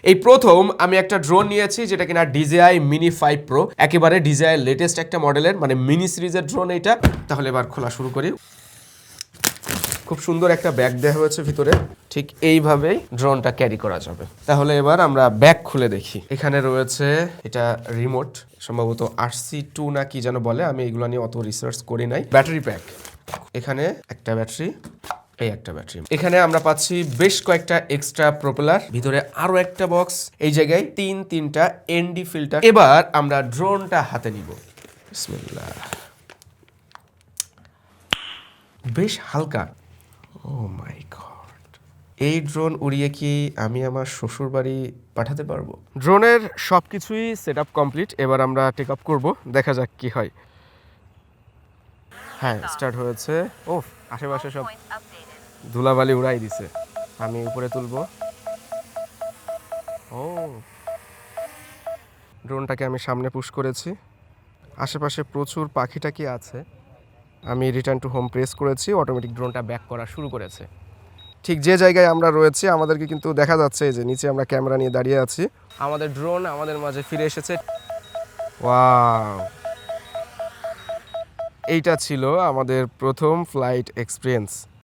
এই প্রথম আমি একটা ড্রোন নিয়েছি যেটা কিনা DJI Mini 5 Pro, একেবারে DJI লেটেস্ট একটা মডেলের, মানে মিনি সিরিজের ড্রোন এইটা। তাহলে এবার খোলা শুরু করি। খুব সুন্দর একটা ব্যাগ দেওয়া হয়েছে ভিতরে, ঠিক এইভাবেই ড্রোনটা ক্যারি করা যাবে। তাহলে এবার আমরা ব্যাগ খুলে দেখি। এখানে রয়েছে এটা রিমোট, সম্ভবত RC2 না কি যেন বলে, আমি এগুলো নিয়ে অত রিসার্চ করি নাই। ব্যাটারি প্যাক, এখানে একটা ব্যাটারি, এই একটা ব্যাটারি। এখানে আমরা পাচ্ছি বেশ কয়েকটা এক্সট্রা প্রপেলার, ভিতরে আরো একটা বক্স, এই জায়গায় তিনটা ND ফিল্টার। এবার আমরা ড্রোনটা হাতে নিব। বিসমিল্লাহ। বেশ হালকা। ও মাই গড, এই ড্রোন উড়িয়ে কি আমি আমার শ্বশুর বাড়ি পাঠাতে পারবো? ড্রোনের সবকিছুই সেট আপ কমপ্লিট, এবার আমরা টেক আপ করবো, দেখা যাক কি হয়। হ্যাঁ, স্টার্ট হয়েছে। ও, আশেপাশে সব ধুলাবালি উড়াই দিছে। আমি উপরে তুলবো। ও, ড্রোনটাকে আমি সামনে পুশ করেছি। আশেপাশে প্রচুর পাখি টাকি আছে। আমি রিটার্ন টু হোম প্রেস করেছি, অটোমেটিক ড্রোনটা ব্যাক করা শুরু করেছে। ঠিক যে জায়গায় আমরা রয়েছি আমাদেরকে কিন্তু দেখা যাচ্ছে যে নিচে আমরা ক্যামেরা নিয়ে দাঁড়িয়ে আছি। আমাদের ড্রোন আমাদের মাঝে ফিরে এসেছে। ওয়াও, এইটা ছিল আমাদের প্রথম ফ্লাইট এক্সপিরিয়েন্স।